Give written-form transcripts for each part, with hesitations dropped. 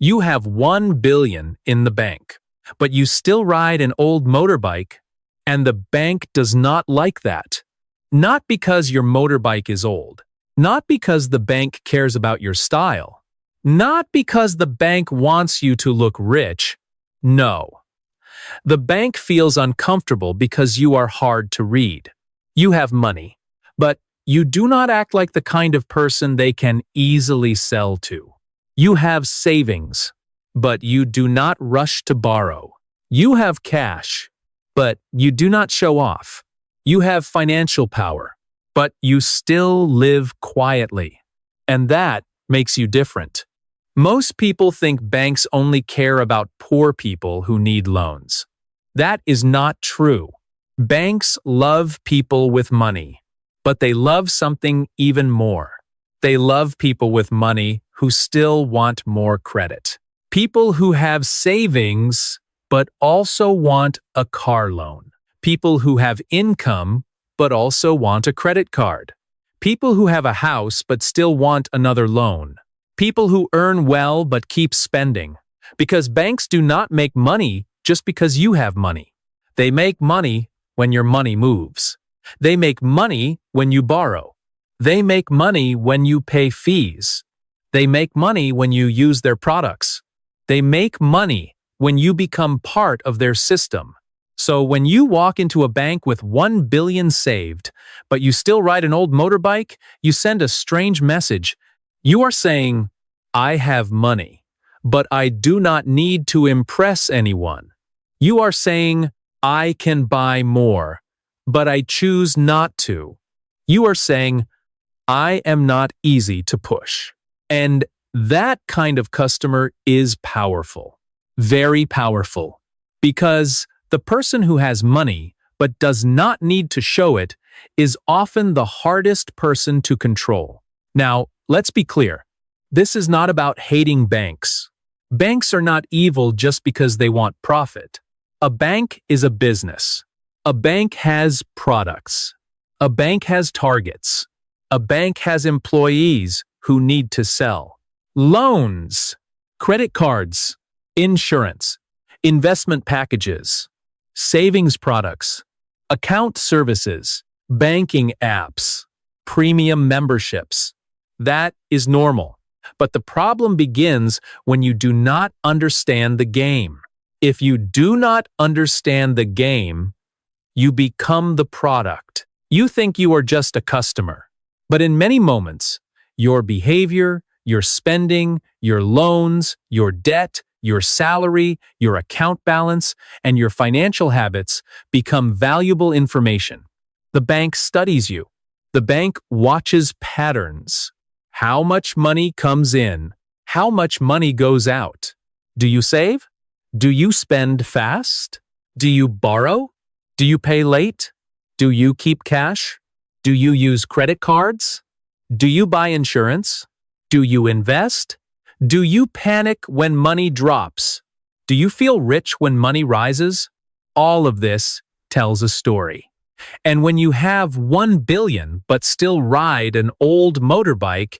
You have 1 billion in the bank, but you still ride an old motorbike, and the bank does not like that. Not because your motorbike is old, not because the bank cares about your style, not because the bank wants you to look rich. No. The bank feels uncomfortable because you are hard to read. You have money, but you do not act like the kind of person they can easily sell to. You have savings, but you do not rush to borrow. You have cash, but you do not show off. You have financial power, but you still live quietly. And that makes you different. Most people think banks only care about poor people who need loans. That is not true. Banks love people with money, but they love something even more. They love people with money who still want more credit. People who have savings, but also want a car loan. People who have income, but also want a credit card. People who have a house, but still want another loan. People who earn well, but keep spending. Because banks do not make money just because you have money. They make money when your money moves. They make money when you borrow. They make money when you pay fees. They make money when you use their products. They make money when you become part of their system. So when you walk into a bank with 1 billion saved, but you still ride an old motorbike, you send a strange message. You are saying, I have money, but I do not need to impress anyone. You are saying, I can buy more, but I choose not to. You are saying, I am not easy to push. And that kind of customer is powerful, very powerful, because the person who has money but does not need to show it is often the hardest person to control. Now, let's be clear. This is not about hating banks. Banks are not evil just because they want profit. A bank is a business. A bank has products. A bank has targets. A bank has employees who need to sell. Loans, credit cards, insurance, investment packages, savings products, account services, banking apps, premium memberships. That is normal. But the problem begins when you do not understand the game. If you do not understand the game, you become the product. You think you are just a customer. But in many moments, your behavior, your spending, your loans, your debt, your salary, your account balance, and your financial habits become valuable information. The bank studies you. The bank watches patterns. How much money comes in? How much money goes out? Do you save? Do you spend fast? Do you borrow? Do you pay late? Do you keep cash? Do you use credit cards? Do you buy insurance? Do you invest? Do you panic when money drops? Do you feel rich when money rises? All of this tells a story. And when you have 1 billion but still ride an old motorbike,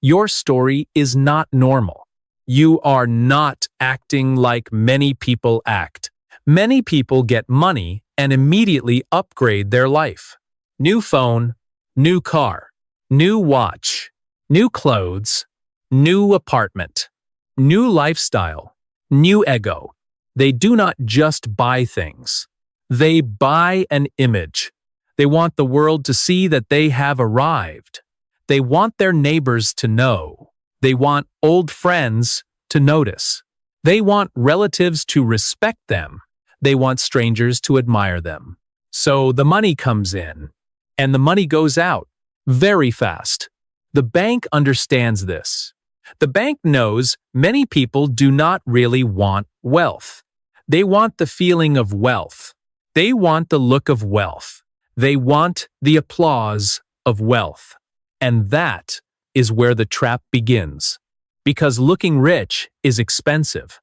your story is not normal. You are not acting like many people act. Many people get money and immediately upgrade their life. New phone, new car, new watch, new clothes, new apartment, new lifestyle, new ego. They do not just buy things. They buy an image. They want the world to see that they have arrived. They want their neighbors to know. They want old friends to notice. They want relatives to respect them. They want strangers to admire them. So the money comes in, and the money goes out very fast. The bank understands this. The bank knows many people do not really want wealth. They want the feeling of wealth. They want the look of wealth. They want the applause of wealth. And that is where the trap begins. Because looking rich is expensive.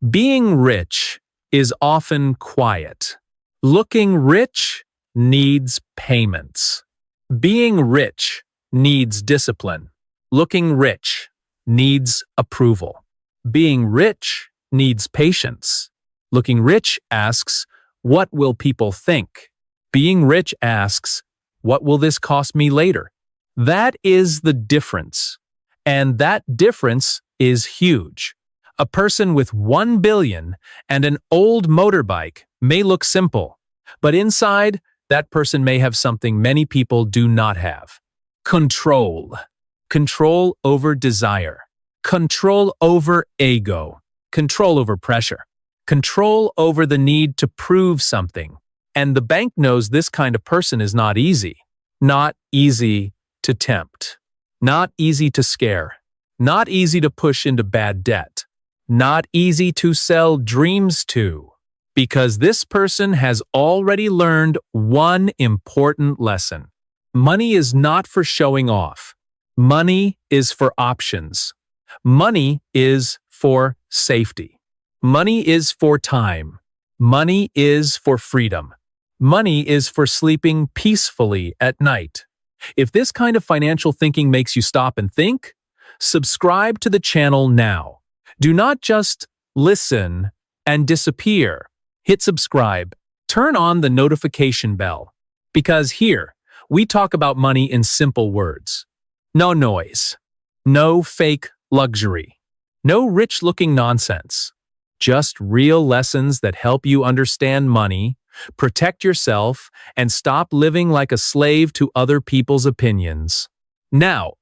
Being rich is often quiet. Looking rich needs payments. Being rich needs discipline. Looking rich needs approval. Being rich needs patience. Looking rich asks, what will people think? Being rich asks, what will this cost me later? That is the difference. And that difference is huge. A person with 1 billion and an old motorbike may look simple, but inside, that person may have something many people do not have. Control. Control over desire. Control over ego. Control over pressure. Control over the need to prove something. And the bank knows this kind of person is not easy. Not easy to tempt. Not easy to scare. Not easy to push into bad debt. Not easy to sell dreams to. Because this person has already learned one important lesson. Money is not for showing off. Money is for options. Money is for safety. Money is for time. Money is for freedom. Money is for sleeping peacefully at night. If this kind of financial thinking makes you stop and think, subscribe to the channel now. Do not just listen and disappear. Hit subscribe. Turn on the notification bell. Because here, we talk about money in simple words. No noise. No fake luxury. No rich-looking nonsense. Just real lessons that help you understand money, protect yourself, and stop living like a slave to other people's opinions. Now,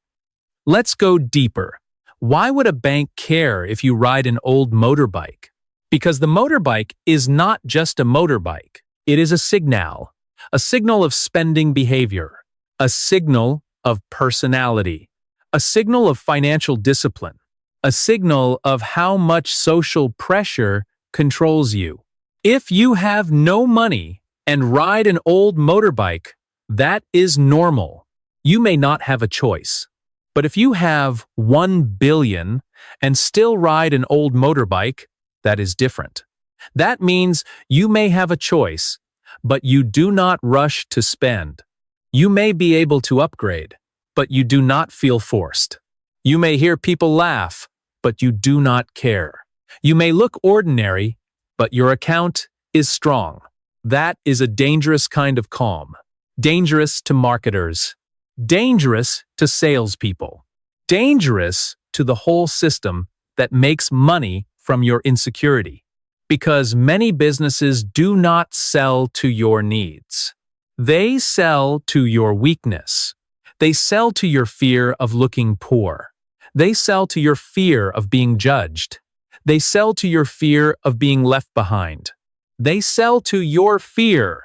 let's go deeper. Why would a bank care if you ride an old motorbike? Because the motorbike is not just a motorbike. It is a signal of spending behavior, a signal of personality, a signal of financial discipline, a signal of how much social pressure controls you. If you have no money and ride an old motorbike, that is normal. You may not have a choice. But if you have 1 billion and still ride an old motorbike, that is different. That means you may have a choice, but you do not rush to spend. You may be able to upgrade, but you do not feel forced. You may hear people laugh, but you do not care. You may look ordinary, but your account is strong. That is a dangerous kind of calm. Dangerous to marketers. Dangerous to salespeople. Dangerous to the whole system that makes money from your insecurity. Because many businesses do not sell to your needs. They sell to your weakness. They sell to your fear of looking poor. They sell to your fear of being judged. They sell to your fear of being left behind. They sell to your fear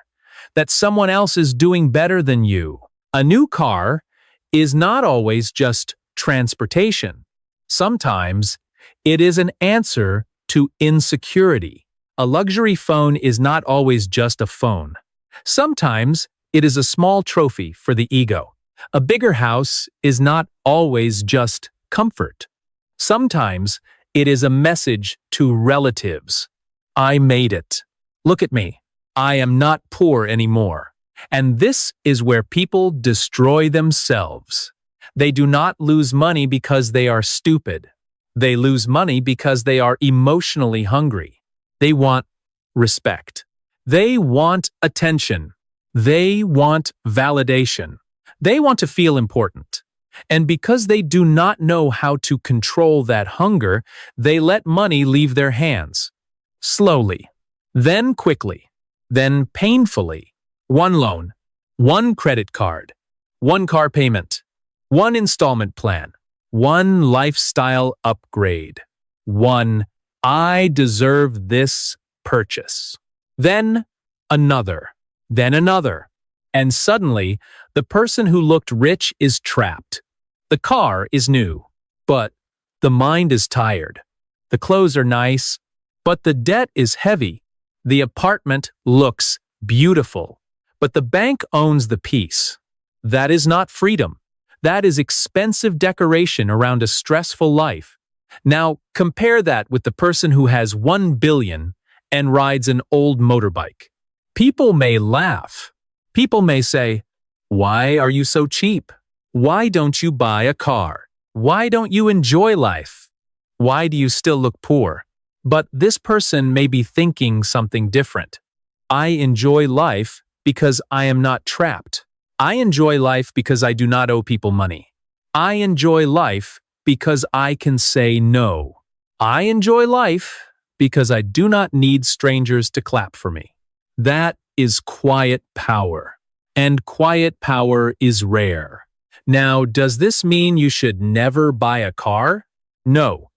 that someone else is doing better than you. A new car is not always just transportation. Sometimes it is an answer to insecurity. A luxury phone is not always just a phone. Sometimes it is a small trophy for the ego. A bigger house is not always just comfort. Sometimes it is a message to relatives. I made it. Look at me. I am not poor anymore. And this is where people destroy themselves. They do not lose money because they are stupid. They lose money because they are emotionally hungry. They want respect. They want attention. They want validation. They want to feel important. And because they do not know how to control that hunger, they let money leave their hands. Slowly, then quickly, then painfully. One loan, one credit card, one car payment, one installment plan, one lifestyle upgrade, one I deserve this purchase. Then another, and suddenly the person who looked rich is trapped. The car is new, but the mind is tired. The clothes are nice, but the debt is heavy. The apartment looks beautiful, but the bank owns the peace. That is not freedom. That is expensive decoration around a stressful life. Now, compare that with the person who has 1 billion and rides an old motorbike. People may laugh. People may say, "Why are you so cheap? Why don't you buy a car? Why don't you enjoy life?" Why do you still look poor? But this person may be thinking something different. I enjoy life because I am not trapped. I enjoy life because I do not owe people money. I enjoy life because I can say no. I enjoy life because I do not need strangers to clap for me. That is quiet power. And quiet power is rare. Now, does this mean you should never buy a car? No.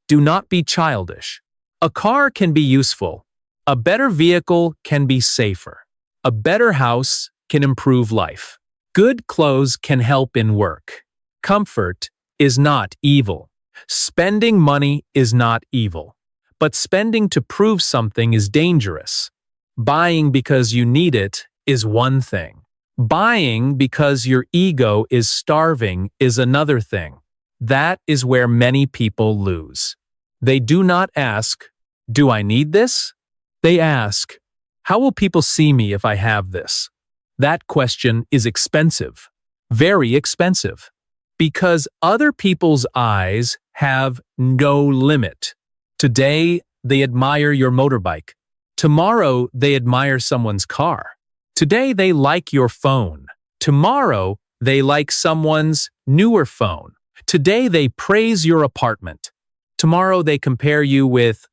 Do not be childish. A car can be useful. A better vehicle can be safer. A better house can improve life. Good clothes can help in work. Comfort is not evil. Spending money is not evil. But spending to prove something is dangerous. Buying because you need it is one thing. Buying because your ego is starving is another thing. That is where many people lose. They do not ask, "Do I need this?" They ask, "How will people see me if I have this?" That question is expensive, very expensive, because other people's eyes have no limit. Today, they admire your motorbike. Tomorrow, they admire someone's car. Today, they like your phone. Tomorrow, they like someone's newer phone. Today, they praise your apartment. Tomorrow, they compare you with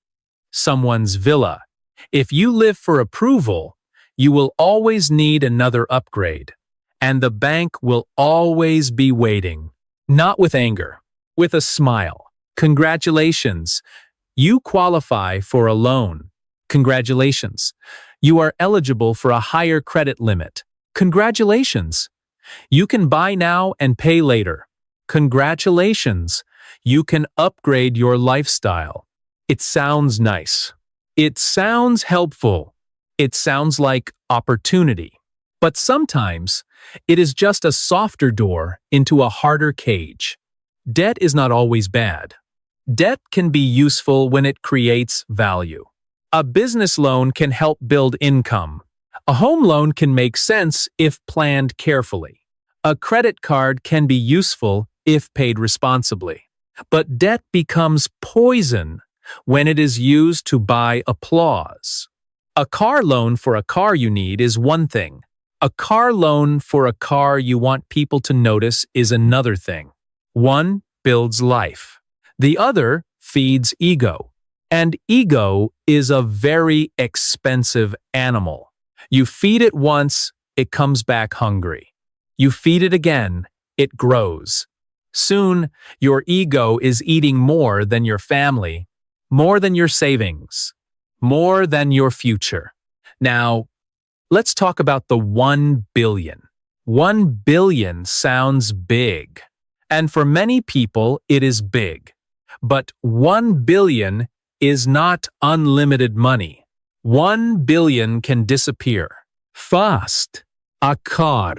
someone's villa. If you live for approval, you will always need another upgrade. And the bank will always be waiting. Not with anger, with a smile. Congratulations. You qualify for a loan. Congratulations. You are eligible for a higher credit limit. Congratulations. You can buy now and pay later. Congratulations. You can upgrade your lifestyle. It sounds nice. It sounds helpful. It sounds like opportunity. But sometimes it is just a softer door into a harder cage. Debt is not always bad. Debt can be useful when it creates value. A business loan can help build income. A home loan can make sense if planned carefully. A credit card can be useful if paid responsibly. But debt becomes poison when it is used to buy applause. A car loan for a car you need is one thing. A car loan for a car you want people to notice is another thing. One builds life. The other feeds ego. And ego is a very expensive animal. You feed it once, it comes back hungry. You feed it again, it grows. Soon, your ego is eating more than your family, more than your savings, more than your future. Now, let's talk about the 1 billion. 1 billion sounds big. And for many people, it is big. But 1 billion is not unlimited money. 1 billion can disappear. Fast. A car.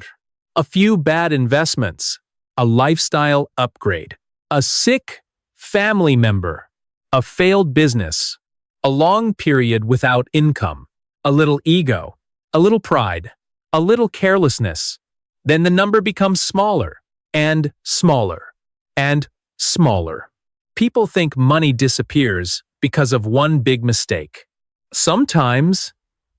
A few bad investments. A lifestyle upgrade. A sick family member. A failed business. A long period without income. A little ego. A little pride. A little carelessness. Then the number becomes smaller and smaller and smaller. People think money disappears because of one big mistake. Sometimes,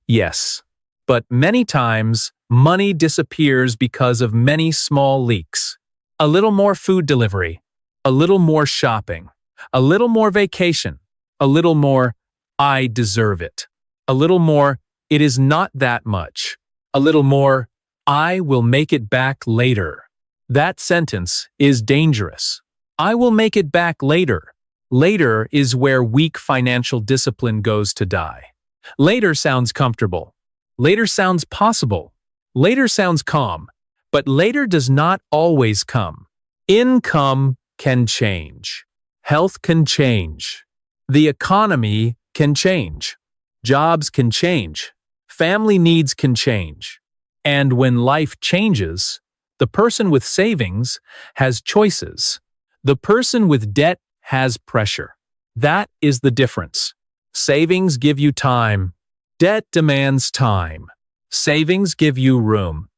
yes, but many times, money disappears because of many small leaks. A little more food delivery, a little more shopping, a little more vacation, a little more, I deserve it, a little more, it is not that much, a little more, I will make it back later. That sentence is dangerous. I will make it back later. Later is where weak financial discipline goes to die. Later sounds comfortable. Later sounds possible. Later sounds calm. But later does not always come. Income can change. Health can change. The economy can change. Jobs can change. Family needs can change. And when life changes, the person with savings has choices. The person with debt has pressure. That is the difference. Savings give you time. Debt demands time. Savings give you room.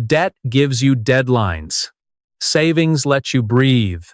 Debt gives you deadlines. Savings let you breathe.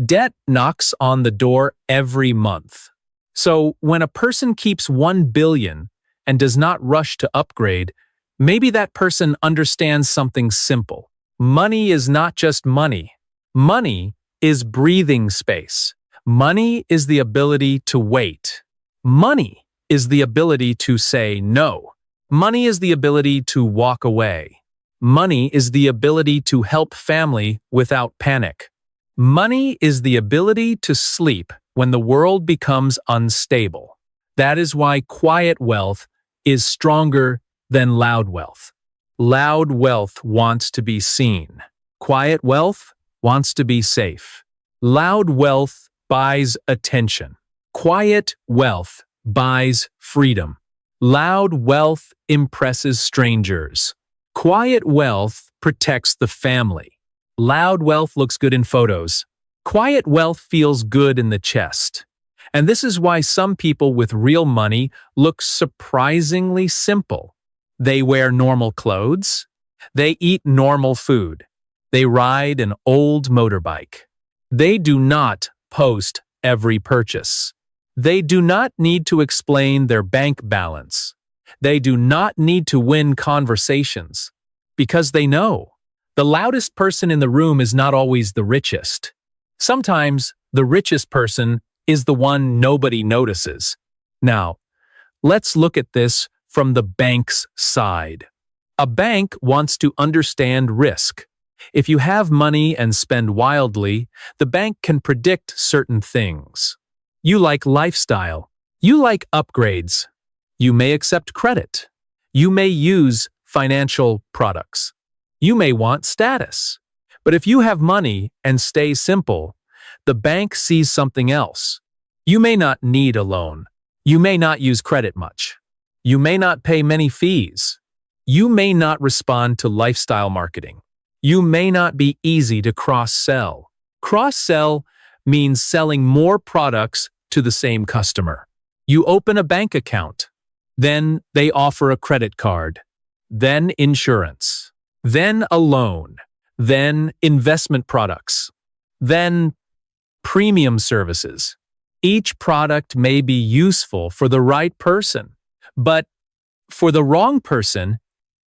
Debt knocks on the door every month. So when a person keeps 1 billion and does not rush to upgrade, maybe that person understands something simple. Money is not just money. Money is breathing space. Money is the ability to wait. Money is the ability to say no. Money is the ability to walk away. Money is the ability to help family without panic. Money is the ability to sleep when the world becomes unstable. That is why quiet wealth is stronger than loud wealth. Loud wealth wants to be seen. Quiet wealth wants to be safe. Loud wealth buys attention. Quiet wealth buys freedom. Loud wealth impresses strangers. Quiet wealth protects the family. Loud wealth looks good in photos. Quiet wealth feels good in the chest. And this is why some people with real money look surprisingly simple. They wear normal clothes. They eat normal food. They ride an old motorbike. They do not post every purchase. They do not need to explain their bank balance. They do not need to win conversations because they know the loudest person in the room is not always the richest. Sometimes the richest person is the one nobody notices. Now, let's look at this from the bank's side. A bank wants to understand risk. If you have money and spend wildly, the bank can predict certain things. You like lifestyle. You like upgrades. You may accept credit. You may use financial products. You may want status. But if you have money and stay simple, the bank sees something else. You may not need a loan. You may not use credit much. You may not pay many fees. You may not respond to lifestyle marketing. You may not be easy to cross-sell. Cross-sell means selling more products to the same customer. You open a bank account. Then they offer a credit card. Then insurance. Then a loan. Then investment products. Then premium services. Each product may be useful for the right person, but for the wrong person,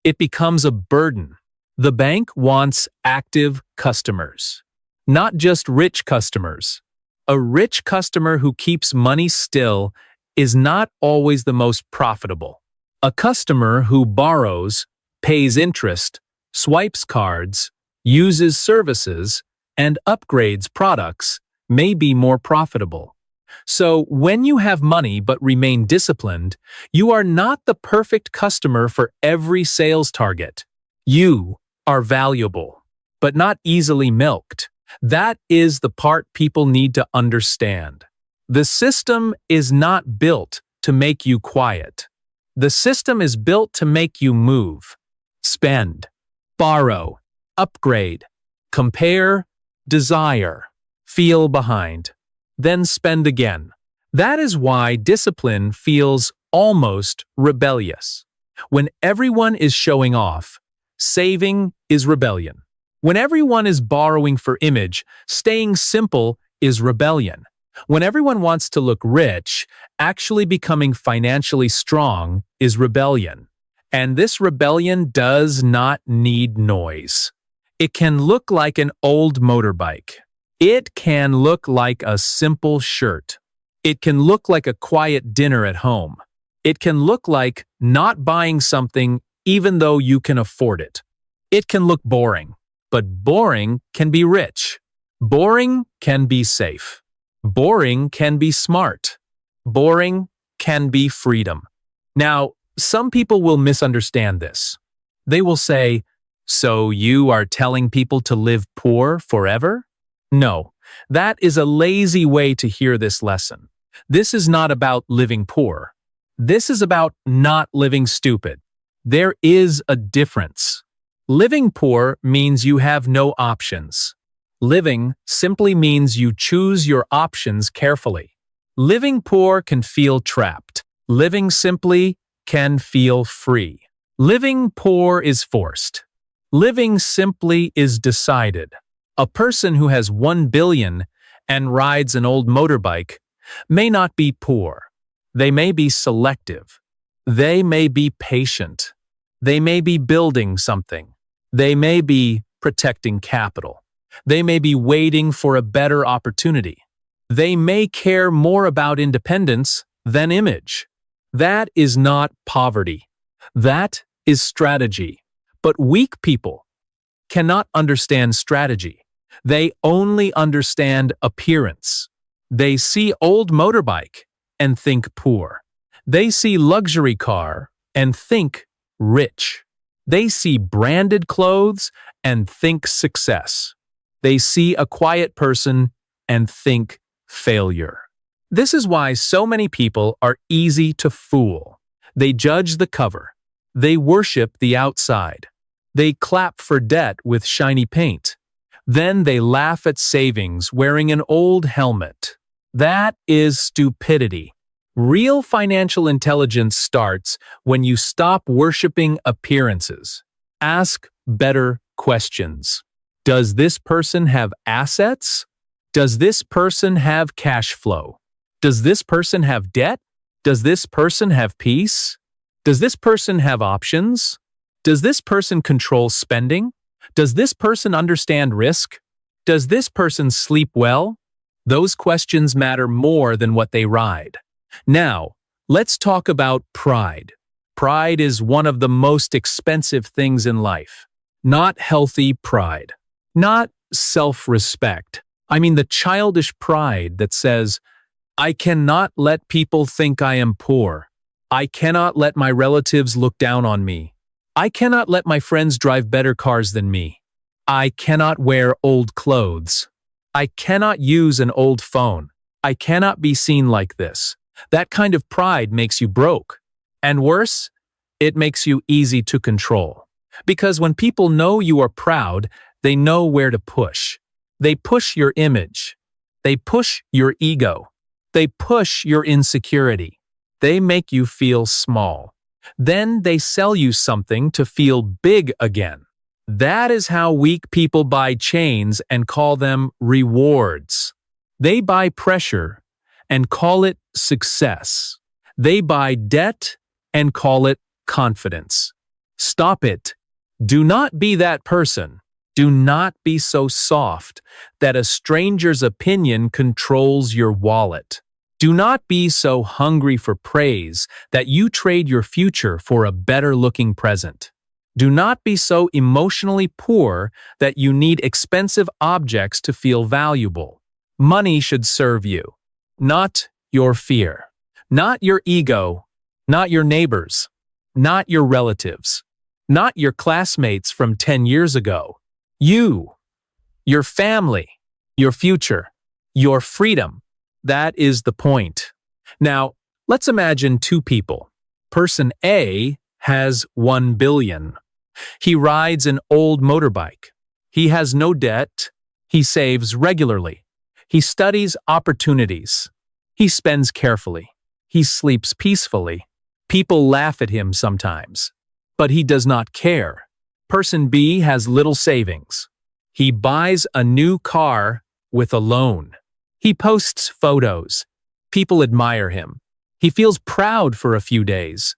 it becomes a burden. The bank wants active customers, not just rich customers. A rich customer who keeps money still is not always the most profitable. A customer who borrows, pays interest, swipes cards, uses services, and upgrades products may be more profitable. So when you have money but remain disciplined, you are not the perfect customer for every sales target. You are valuable, but not easily milked. That is the part people need to understand. The system is not built to make you quiet. The system is built to make you move, spend, borrow, upgrade, compare, desire, feel behind, then spend again. That is why discipline feels almost rebellious. When everyone is showing off, saving is rebellion. When everyone is borrowing for image, staying simple is rebellion. When everyone wants to look rich, actually becoming financially strong is rebellion. And this rebellion does not need noise. It can look like an old motorbike. It can look like a simple shirt. It can look like a quiet dinner at home. It can look like not buying something even though you can afford it. It can look boring, but boring can be rich. Boring can be safe. Boring can be smart. Boring can be freedom. Now, some people will misunderstand this. They will say, "So you are telling people to live poor forever?" No, that is a lazy way to hear this lesson. This is not about living poor. This is about not living stupid. There is a difference. Living poor means you have no options. Living simply means you choose your options carefully. Living poor can feel trapped. Living simply can feel free. Living poor is forced. Living simply is decided. A person who has 1 billion and rides an old motorbike may not be poor. They may be selective. They may be patient. They may be building something. They may be protecting capital. They may be waiting for a better opportunity. They may care more about independence than image. That is not poverty. That is strategy. But weak people cannot understand strategy. They only understand appearance. They see old motorbike and think poor. They see luxury car and think rich. They see branded clothes and think success. They see a quiet person and think failure. This is why so many people are easy to fool. They judge the cover. They worship the outside. They clap for debt with shiny paint. Then they laugh at savings wearing an old helmet. That is stupidity. Real financial intelligence starts when you stop worshiping appearances. Ask better questions. Does this person have assets? Does this person have cash flow? Does this person have debt? Does this person have peace? Does this person have options? Does this person control spending? Does this person understand risk? Does this person sleep well? Those questions matter more than what they ride. Now, let's talk about pride. Pride is one of the most expensive things in life. Not healthy pride. Not self-respect. I mean the childish pride that says, I cannot let people think I am poor. I cannot let my relatives look down on me. I cannot let my friends drive better cars than me. I cannot wear old clothes. I cannot use an old phone. I cannot be seen like this. That kind of pride makes you broke. And worse, it makes you easy to control. Because when people know you are proud, they know where to push. They push your image. They push your ego. They push your insecurity. They make you feel small. Then they sell you something to feel big again. That is how weak people buy chains and call them rewards. They buy pressure and call it success. They buy debt and call it confidence. Stop it. Do not be that person. Do not be so soft that a stranger's opinion controls your wallet. Do not be so hungry for praise that you trade your future for a better-looking present. Do not be so emotionally poor that you need expensive objects to feel valuable. Money should serve you, not your fear, not your ego, not your neighbors, not your relatives, not your classmates from 10 years ago. You, your family, your future, your freedom. That is the point. Now, let's imagine two people. Person A has 1 billion. He rides an old motorbike. He has no debt. He saves regularly. He studies opportunities. He spends carefully. He sleeps peacefully. People laugh at him sometimes, but he does not care. Person B has little savings. He buys a new car with a loan. He posts photos. People admire him. He feels proud for a few days.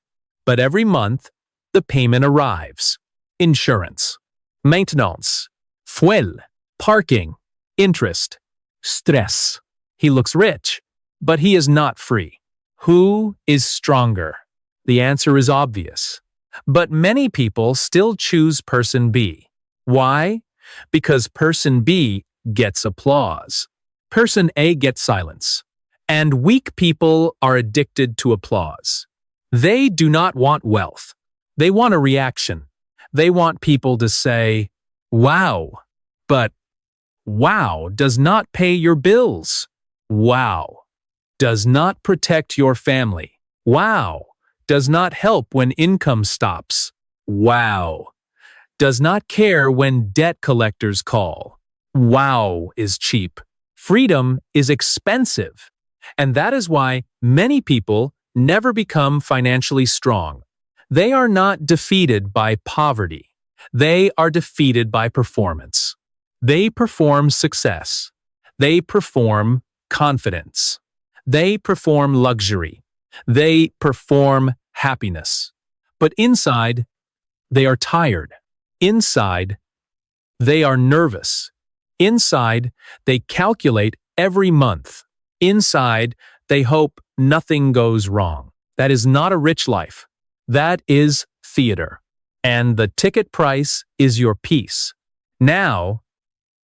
But every month, the payment arrives. Insurance, maintenance, fuel, parking, interest, stress. He looks rich, but he is not free. Who is stronger? The answer is obvious. But many people still choose person B. Why? Because person B gets applause. Person A gets silence. And weak people are addicted to applause. They do not want wealth. They want a reaction. They want people to say, wow. But wow does not pay your bills. Wow does not protect your family. Wow does not help when income stops. Wow does not care when debt collectors call. Wow is cheap. Freedom is expensive. And that is why many people never become financially strong. They are not defeated by poverty. They are defeated by performance. They perform success. They perform confidence. They perform luxury. They perform happiness. But inside, they are tired. Inside, they are nervous. Inside, they calculate every month. Inside, they hope nothing goes wrong. That is not a rich life. That is theater. And the ticket price is your peace. Now,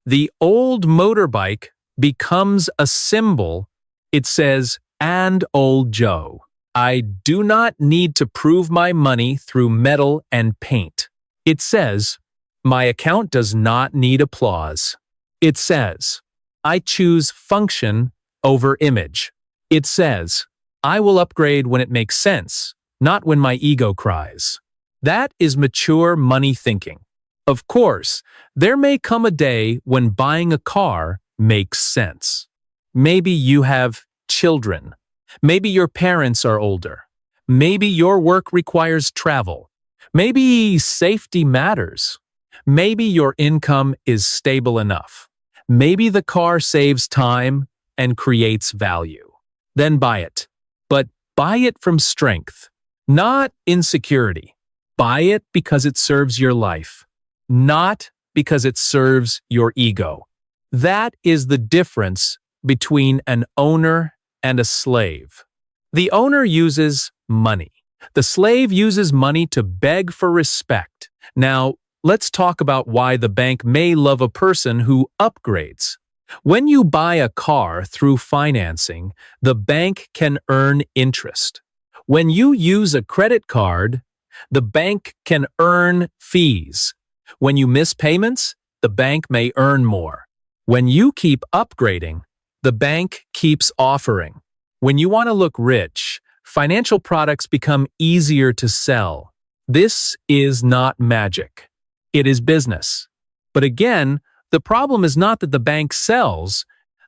the old motorbike becomes a symbol. It says, "And old Joe. I do not need to prove my money through metal and paint." It says, "My account does not need applause." It says, "I choose function over image." It says, "I will upgrade when it makes sense, not when my ego cries." That is mature money thinking. Of course, there may come a day when buying a car makes sense. Maybe you have children. Maybe your parents are older. Maybe your work requires travel. Maybe safety matters. Maybe your income is stable enough. Maybe the car saves time and creates value. Then buy it. But buy it from strength, not insecurity. Buy it because it serves your life, not because it serves your ego. That is the difference between an owner and a slave. The owner uses money. The slave uses money to beg for respect. Now, let's talk about why the bank may love a person who upgrades. When you buy a car through financing, the bank can earn interest. When you use a credit card, the bank can earn fees. When you miss payments, the bank may earn more. When you keep upgrading, the bank keeps offering. When you want to look rich, financial products become easier to sell. This is not magic. It is business. But again, the problem is not that the bank sells.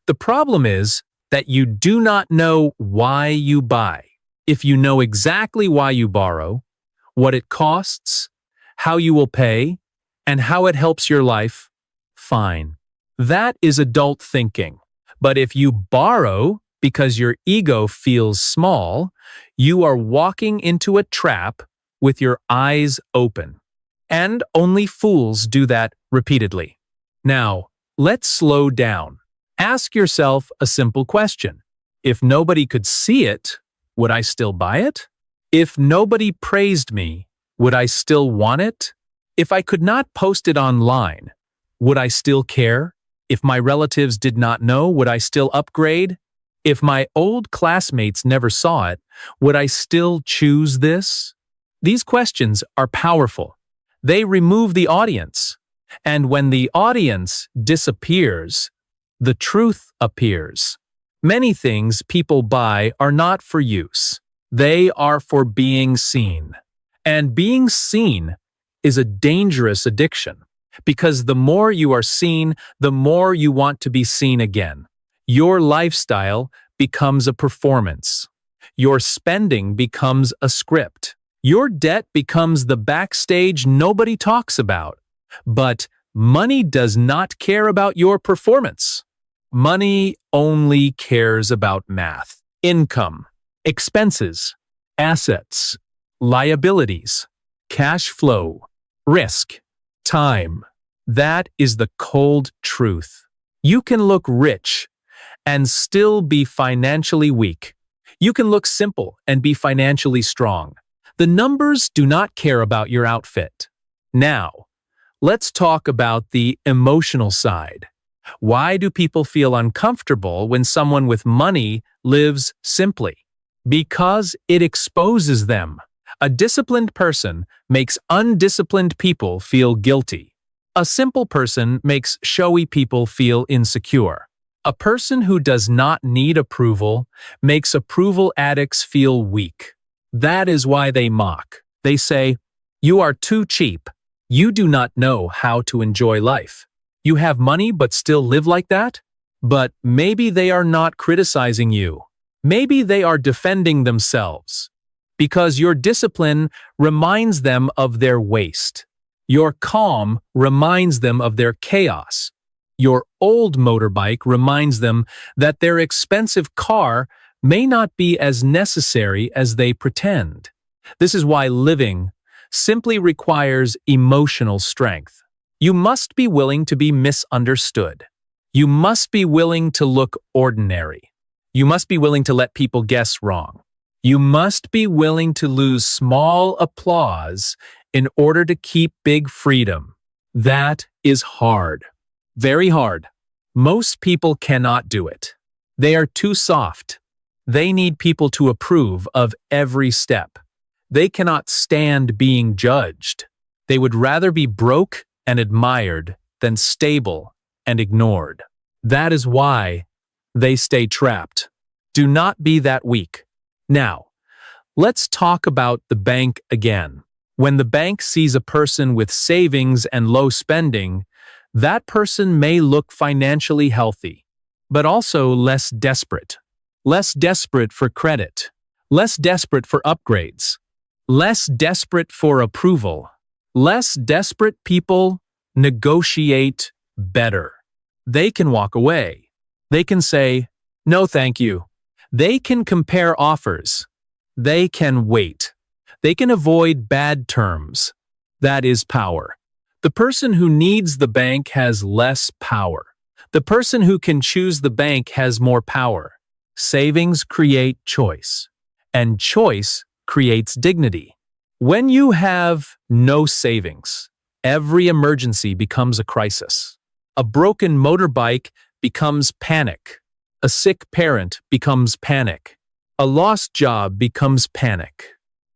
The problem is that you do not know why you buy. If you know exactly why you borrow, what it costs, how you will pay, and how it helps your life, fine. That is adult thinking. But if you borrow because your ego feels small, you are walking into a trap with your eyes open. And only fools do that repeatedly. Now, let's slow down. Ask yourself a simple question. If nobody could see it, would I still buy it? If nobody praised me, would I still want it? If I could not post it online, would I still care? If my relatives did not know, would I still upgrade? If my old classmates never saw it, would I still choose this? These questions are powerful. They remove the audience. And when the audience disappears, the truth appears. Many things people buy are not for use. They are for being seen. And being seen is a dangerous addiction, because the more you are seen, the more you want to be seen again. Your lifestyle becomes a performance. Your spending becomes a script. Your debt becomes the backstage nobody talks about. But money does not care about your performance. Money only cares about math, income, expenses, assets, liabilities, cash flow, risk, time. That is the cold truth. You can look rich and still be financially weak. You can look simple and be financially strong. The numbers do not care about your outfit. Now, let's talk about the emotional side. Why do people feel uncomfortable when someone with money lives simply? Because it exposes them. A disciplined person makes undisciplined people feel guilty. A simple person makes showy people feel insecure. A person who does not need approval makes approval addicts feel weak. That is why they mock. They say, "You are too cheap. You do not know how to enjoy life. You have money but still live like that?" But maybe they are not criticizing you. Maybe they are defending themselves. Because your discipline reminds them of their waste. Your calm reminds them of their chaos. Your old motorbike reminds them that their expensive car may not be as necessary as they pretend. This is why living simply requires emotional strength. You must be willing to be misunderstood. You must be willing to look ordinary. You must be willing to let people guess wrong. You must be willing to lose small applause in order to keep big freedom. That is hard. Very hard. Most people cannot do it. They are too soft. They need people to approve of every step. They cannot stand being judged. They would rather be broke and admired than stable and ignored. That is why they stay trapped. Do not be that weak. Now, let's talk about the bank again. When the bank sees a person with savings and low spending, that person may look financially healthy, but also less desperate. Less desperate for credit. Less desperate for upgrades. Less desperate for approval. Less desperate people negotiate better. They can walk away. They can say, "No, thank you." They can compare offers. They can wait. They can avoid bad terms. That is power. The person who needs the bank has less power. The person who can choose the bank has more power. Savings create choice, and choice creates dignity. When you have no savings, every emergency becomes a crisis. A broken motorbike becomes panic. A sick parent becomes panic. A lost job becomes panic.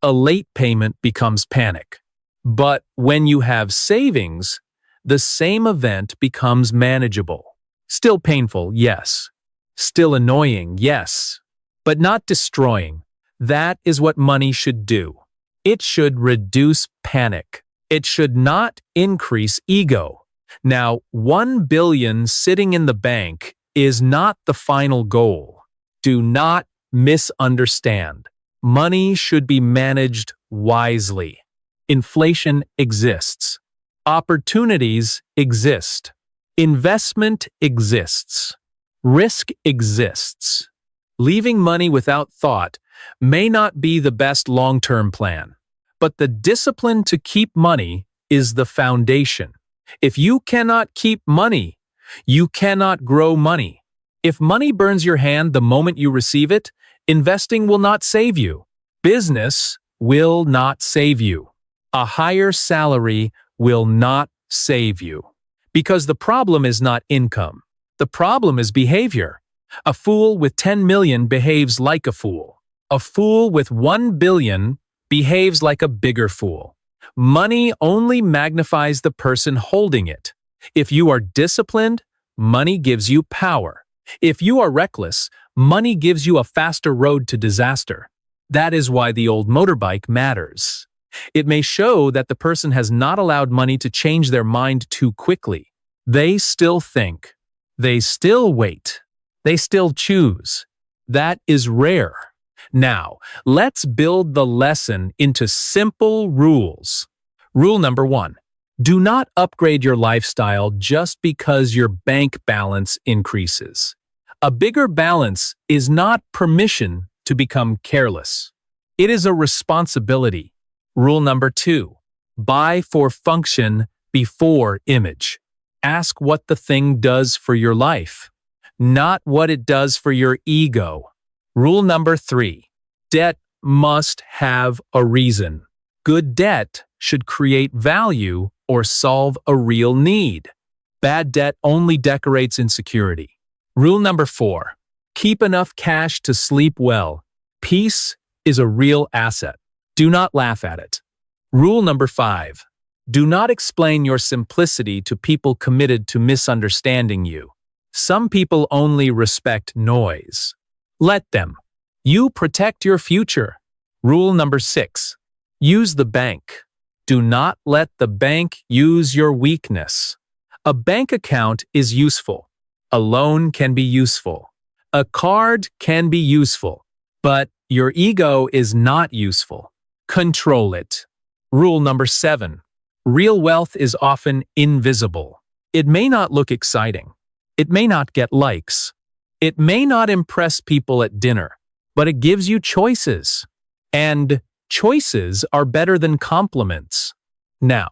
A late payment becomes panic. But when you have savings, the same event becomes manageable. Still painful, yes. Still annoying, yes. But not destroying. That is what money should do. It should reduce panic. It should not increase ego. Now, 1 billion sitting in the bank is not the final goal. Do not misunderstand. Money should be managed wisely. Inflation exists. Opportunities exist. Investment exists. Risk exists. Leaving money without thought may not be the best long-term plan, but the discipline to keep money is the foundation. If you cannot keep money, you cannot grow money. If money burns your hand the moment you receive it, investing will not save you. Business will not save you. A higher salary will not save you. Because the problem is not income. The problem is behavior. A fool with 10 million behaves like a fool. A fool with 1 billion behaves like a bigger fool. Money only magnifies the person holding it. If you are disciplined, money gives you power. If you are reckless, money gives you a faster road to disaster. That is why the old motorbike matters. It may show that the person has not allowed money to change their mind too quickly. They still think. They still wait. They still choose. That is rare. Now, let's build the lesson into simple rules. Rule number 1. Do not upgrade your lifestyle just because your bank balance increases. A bigger balance is not permission to become careless. It is a responsibility. Rule number 2. Buy for function before image. Ask what the thing does for your life, not what it does for your ego. Rule number 3. Debt must have a reason. Good debt should create value or solve a real need. Bad debt only decorates insecurity. Rule number 4. Keep enough cash to sleep well. Peace is a real asset. Do not laugh at it. Rule number 5. Do not explain your simplicity to people committed to misunderstanding you. Some people only respect noise. Let them. You protect your future. Rule number 6. Use the bank. Do not let the bank use your weakness. A bank account is useful. A loan can be useful. A card can be useful. But your ego is not useful. Control it. Rule number 7. Real wealth is often invisible. It may not look exciting. It may not get likes. It may not impress people at dinner, but it gives you choices. And choices are better than compliments. Now,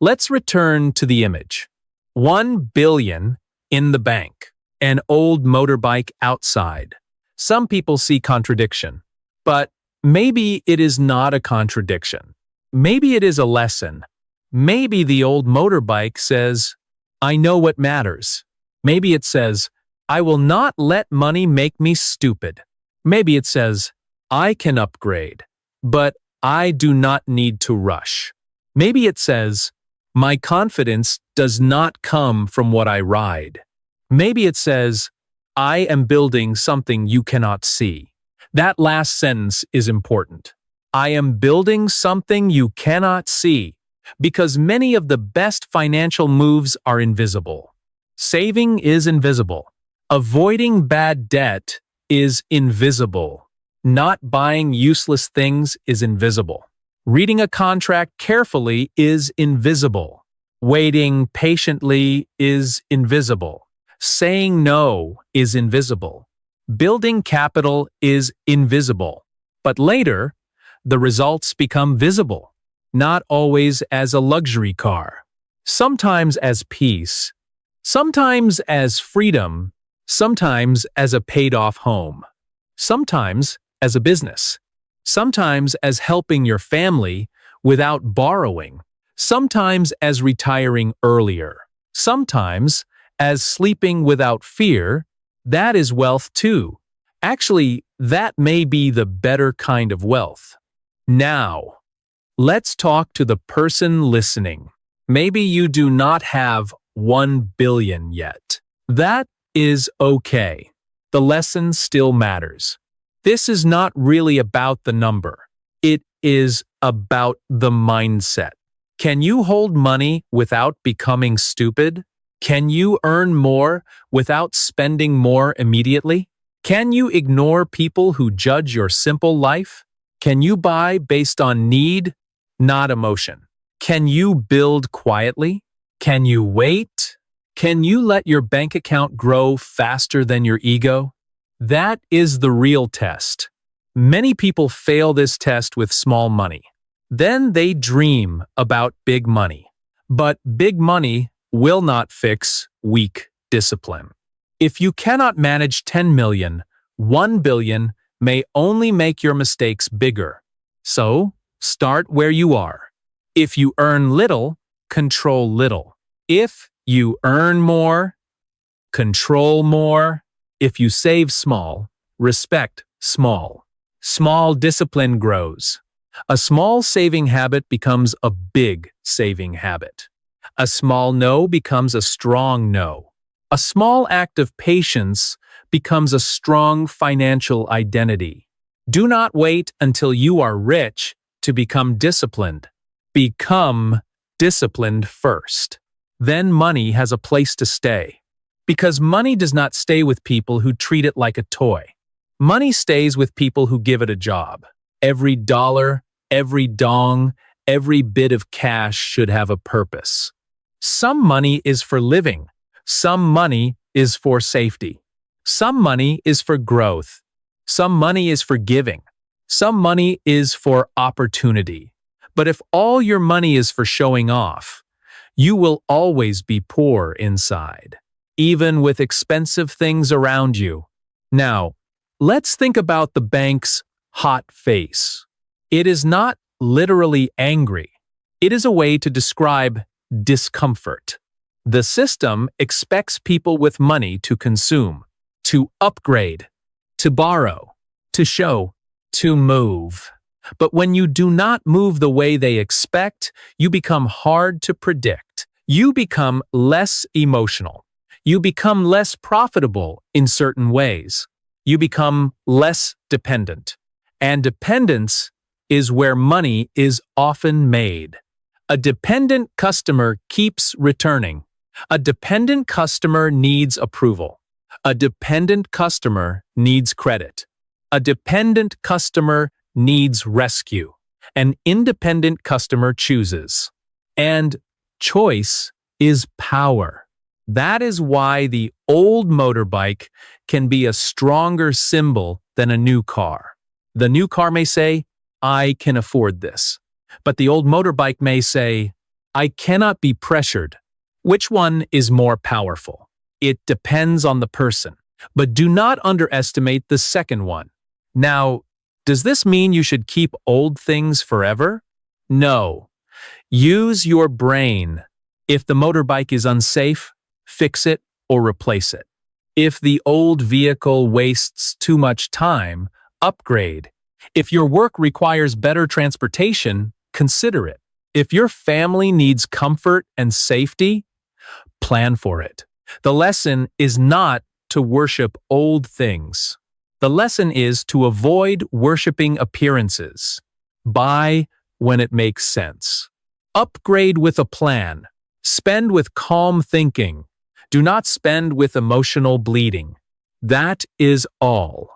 let's return to the image. 1 billion in the bank, an old motorbike outside. Some people see contradiction, but maybe it is not a contradiction. Maybe it is a lesson. Maybe the old motorbike says, I know what matters. Maybe it says, I will not let money make me stupid. Maybe it says, I can upgrade, but I do not need to rush. Maybe it says, my confidence does not come from what I ride. Maybe it says, I am building something you cannot see. That last sentence is important. I am building something you cannot see, because many of the best financial moves are invisible. Saving is invisible. Avoiding bad debt is invisible. Not buying useless things is invisible. Reading a contract carefully is invisible. Waiting patiently is invisible. Saying no is invisible. Building capital is invisible. But later, the results become visible, not always as a luxury car. Sometimes as peace, sometimes as freedom, sometimes as a paid-off home, sometimes as a business, sometimes as helping your family without borrowing, sometimes as retiring earlier, sometimes as sleeping without fear. That is wealth too. Actually, that may be the better kind of wealth. Now, let's talk to the person listening. Maybe you do not have 1 billion yet. That is okay. The lesson still matters. This is not really about the number. It is about the mindset. Can you hold money without becoming stupid? Can you earn more without spending more immediately? Can you ignore people who judge your simple life? Can you buy based on need, not emotion? Can you build quietly? Can you wait? Can you let your bank account grow faster than your ego? That is the real test. Many people fail this test with small money. Then they dream about big money. But big money will not fix weak discipline. If you cannot manage 10 million, 1 billion may only make your mistakes bigger. So, start where you are. If you earn little, control little. If you earn more, control more. If you save small, respect small. Small discipline grows. A small saving habit becomes a big saving habit. A small no becomes a strong no. A small act of patience becomes a strong financial identity. Do not wait until you are rich to become disciplined. Become disciplined first. Then money has a place to stay. Because money does not stay with people who treat it like a toy. Money stays with people who give it a job. Every dollar, every dong, every bit of cash should have a purpose. Some money is for living. Some money is for safety. Some money is for growth. Some money is for giving. Some money is for opportunity. But if all your money is for showing off, you will always be poor inside, even with expensive things around you. Now, let's think about the bank's hot face. It is not literally angry. It is a way to describe discomfort. The system expects people with money to consume, to upgrade, to borrow, to show, to move. But when you do not move the way they expect, you become hard to predict. You become less emotional. You become less profitable in certain ways. You become less dependent. And dependence is where money is often made. A dependent customer keeps returning. A dependent customer needs approval. A dependent customer needs credit. A dependent customer needs rescue. An independent customer chooses. And choice is power. That is why the old motorbike can be a stronger symbol than a new car. The new car may say, I can afford this. But the old motorbike may say, I cannot be pressured. Which one is more powerful? It depends on the person. But do not underestimate the second one. Now, does this mean you should keep old things forever? No. Use your brain. If the motorbike is unsafe, fix it or replace it. If the old vehicle wastes too much time, upgrade. If your work requires better transportation, consider it. If your family needs comfort and safety, plan for it. The lesson is not to worship old things. The lesson is to avoid worshiping appearances. Buy when it makes sense. Upgrade with a plan. Spend with calm thinking. Do not spend with emotional bleeding. That is all.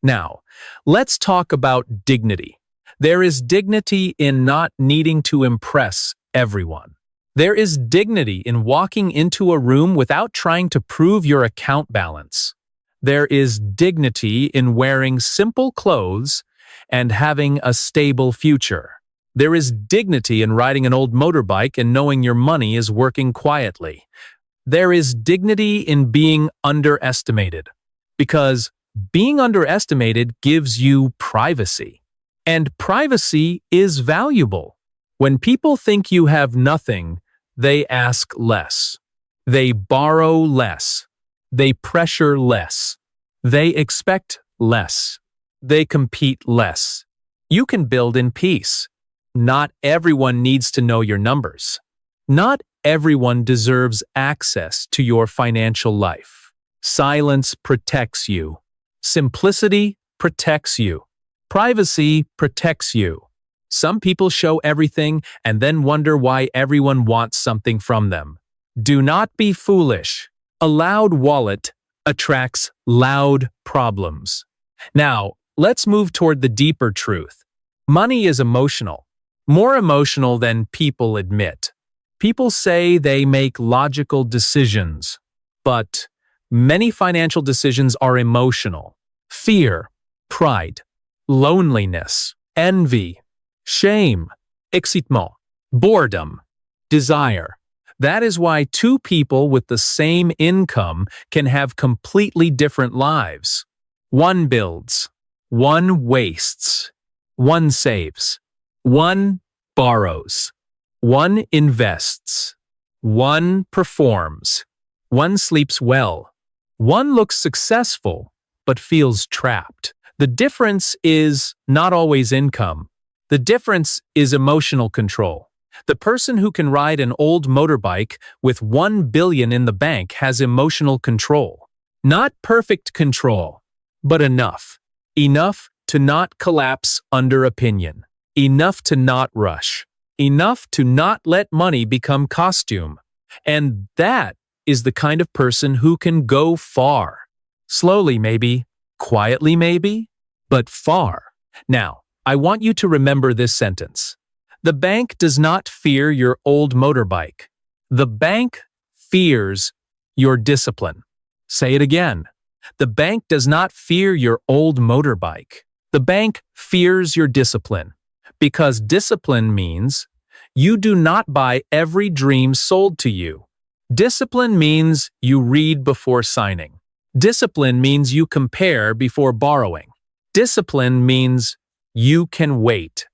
Now, let's talk about dignity. There is dignity in not needing to impress everyone. There is dignity in walking into a room without trying to prove your account balance. There is dignity in wearing simple clothes and having a stable future. There is dignity in riding an old motorbike and knowing your money is working quietly. There is dignity in being underestimated, because being underestimated gives you privacy. And privacy is valuable. When people think you have nothing, they ask less. They borrow less. They pressure less. They expect less. They compete less. You can build in peace. Not everyone needs to know your numbers. Not everyone deserves access to your financial life. Silence protects you. Simplicity protects you. Privacy protects you. Some people show everything and then wonder why everyone wants something from them. Do not be foolish. A loud wallet attracts loud problems. Now, let's move toward the deeper truth. Money is emotional. More emotional than people admit. People say they make logical decisions, but many financial decisions are emotional. Fear, pride, loneliness, envy, shame, excitement, boredom, desire. That is why two people with the same income can have completely different lives. One builds, one wastes, one saves, one borrows, one invests, one performs, one sleeps well, one looks successful but feels trapped. The difference is not always income. The difference is emotional control. The person who can ride an old motorbike with 1 billion in the bank has emotional control. Not perfect control, but enough. Enough to not collapse under opinion. Enough to not rush. Enough to not let money become costume. And that is the kind of person who can go far. Slowly maybe, quietly maybe, but far. Now, I want you to remember this sentence. The bank does not fear your old motorbike. The bank fears your discipline. Say it again. The bank does not fear your old motorbike. The bank fears your discipline. Because discipline means you do not buy every dream sold to you. Discipline means you read before signing. Discipline means you compare before borrowing. Discipline means you can wait.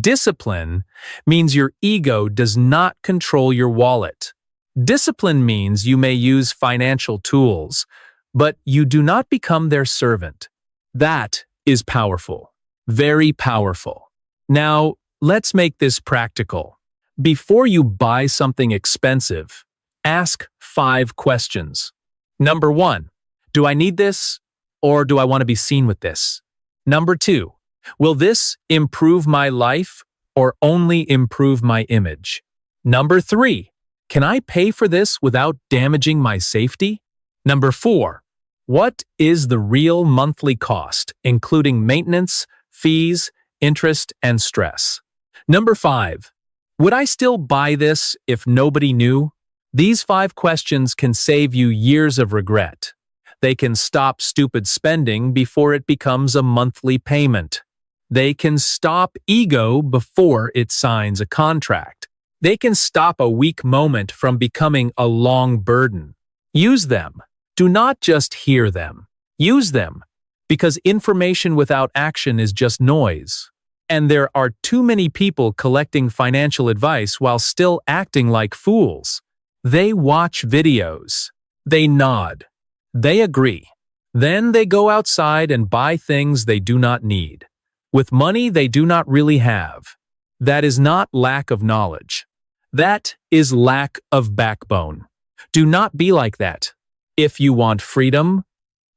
Discipline means your ego does not control your wallet. Discipline means you may use financial tools, but you do not become their servant. That is powerful. Very powerful. Now, let's make this practical. Before you buy something expensive, ask 5 questions. Number 1, do I need this, or do I want to be seen with this? Number 2, will this improve my life or only improve my image? Number 3, can I pay for this without damaging my safety? Number 4, what is the real monthly cost, including maintenance, fees, interest, and stress? Number 5, would I still buy this if nobody knew? These 5 questions can save you years of regret. They can stop stupid spending before it becomes a monthly payment. They can stop ego before it signs a contract. They can stop a weak moment from becoming a long burden. Use them. Do not just hear them. Use them. Because information without action is just noise. And there are too many people collecting financial advice while still acting like fools. They watch videos. They nod. They agree. Then they go outside and buy things they do not need, with money they do not really have. That is not lack of knowledge. That is lack of backbone. Do not be like that. If you want freedom,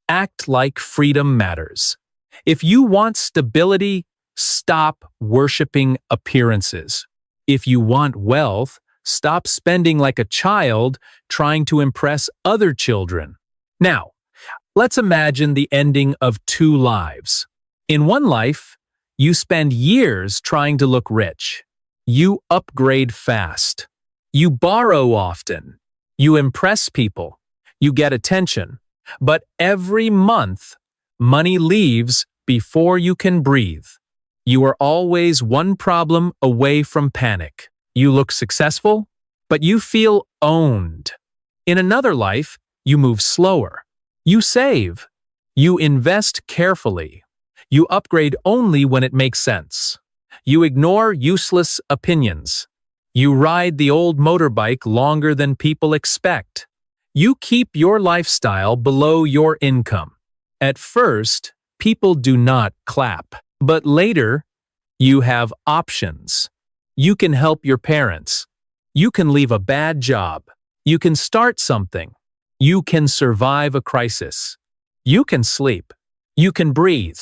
act like freedom matters. If you want stability, stop worshiping appearances. If you want wealth, stop spending like a child trying to impress other children. Now, let's imagine the ending of 2 lives. In one life, you spend years trying to look rich. You upgrade fast. You borrow often. You impress people. You get attention. But every month, money leaves before you can breathe. You are always one problem away from panic. You look successful, but you feel owned. In another life, you move slower. You save. You invest carefully. You upgrade only when it makes sense. You ignore useless opinions. You ride the old motorbike longer than people expect. You keep your lifestyle below your income. At first, people do not clap, but later, you have options. You can help your parents. You can leave a bad job. You can start something. You can survive a crisis. You can sleep. You can breathe.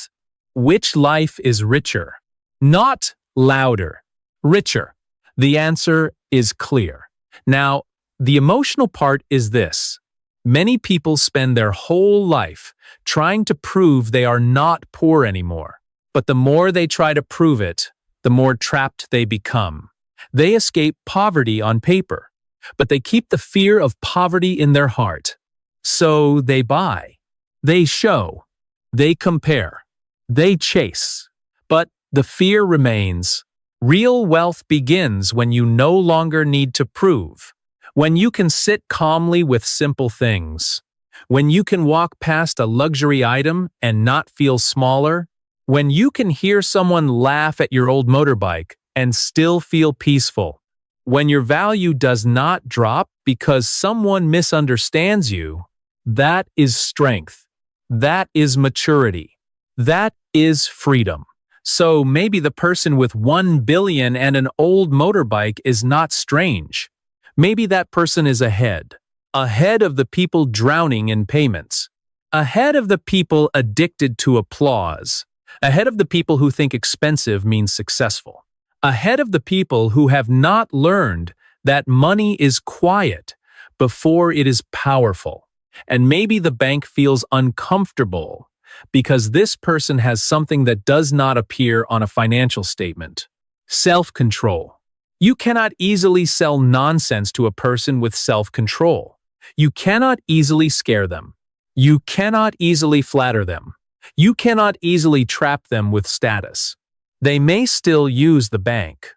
Which life is richer? Not louder, richer. The answer is clear. Now, the emotional part is this. Many people spend their whole life trying to prove they are not poor anymore. But the more they try to prove it, the more trapped they become. They escape poverty on paper, but they keep the fear of poverty in their heart. So they buy, they show, they compare, they chase. But the fear remains. Real wealth begins when you no longer need to prove, when you can sit calmly with simple things, when you can walk past a luxury item and not feel smaller, when you can hear someone laugh at your old motorbike and still feel peaceful, when your value does not drop because someone misunderstands you. That is strength. That is maturity. That is freedom. So maybe the person with 1 billion and an old motorbike is not strange. Maybe that person is ahead of the people drowning in payments, ahead of the people addicted to applause, ahead of the people who think expensive means successful, ahead of the people who have not learned that money is quiet before it is powerful. And maybe the bank feels uncomfortable because this person has something that does not appear on a financial statement. Self-control. You cannot easily sell nonsense to a person with self-control. You cannot easily scare them. You cannot easily flatter them. You cannot easily trap them with status. They may still use the bank.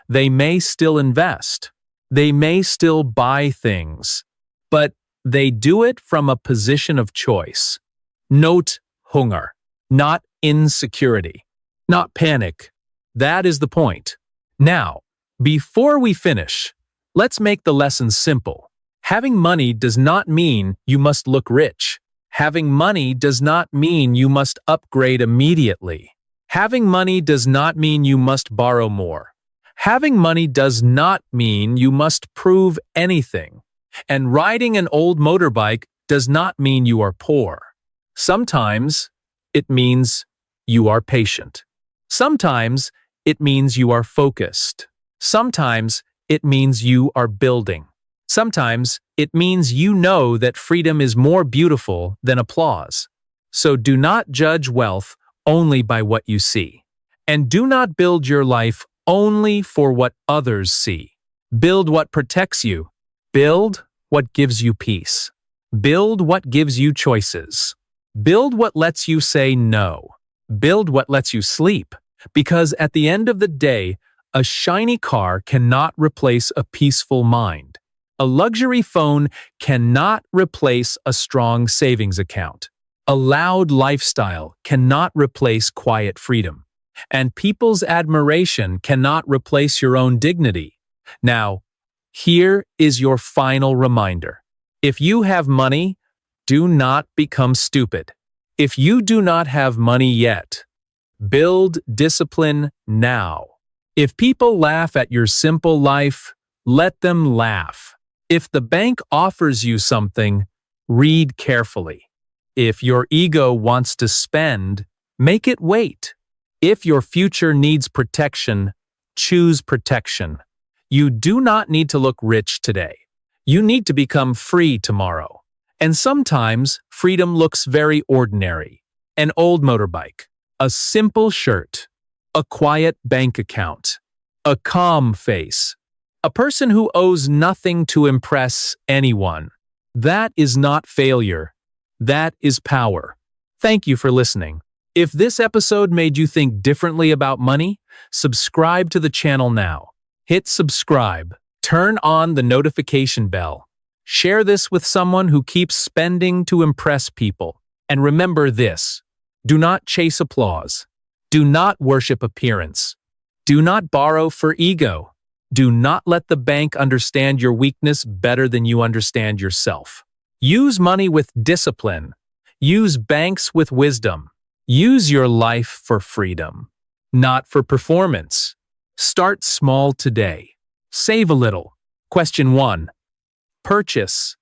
They may still invest. They may still buy things. But they do it from a position of choice. Note hunger, not insecurity, not panic. That is the point. Now, before we finish, let's make the lesson simple. Having money does not mean you must look rich. Having money does not mean you must upgrade immediately. Having money does not mean you must borrow more. Having money does not mean you must prove anything. And riding an old motorbike does not mean you are poor. Sometimes it means you are patient. Sometimes it means you are focused. Sometimes it means you are building. Sometimes it means you know that freedom is more beautiful than applause. So do not judge wealth only by what you see. And do not build your life only for what others see. Build what protects you. Build what gives you peace. Build what gives you choices. Build what lets you say no. Build what lets you sleep. Because at the end of the day, a shiny car cannot replace a peaceful mind. A luxury phone cannot replace a strong savings account. A loud lifestyle cannot replace quiet freedom. And people's admiration cannot replace your own dignity. Now, here is your final reminder. If you have money, do not become stupid. If you do not have money yet, build discipline now. If people laugh at your simple life, let them laugh. If the bank offers you something, read carefully. If your ego wants to spend, make it wait. If your future needs protection, choose protection. You do not need to look rich today. You need to become free tomorrow. And sometimes freedom looks very ordinary. An old motorbike, a simple shirt, a quiet bank account, a calm face, a person who owes nothing to impress anyone. That is not failure. That is power. Thank you for listening. If this episode made you think differently about money, subscribe to the channel now. Hit subscribe. Turn on the notification bell. Share this with someone who keeps spending to impress people. And remember this: do not chase applause. Do not worship appearance. Do not borrow for ego. Do not let the bank understand your weakness better than you understand yourself. Use money with discipline. Use banks with wisdom. Use your life for freedom, not for performance. Start small today. Save a little. Question 1. Purchase.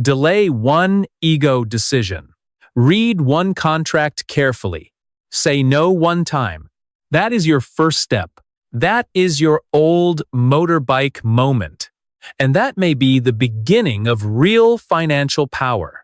Delay one ego decision. Read one contract carefully. Say no one time. That is your first step. That is your old motorbike moment. And that may be the beginning of real financial power.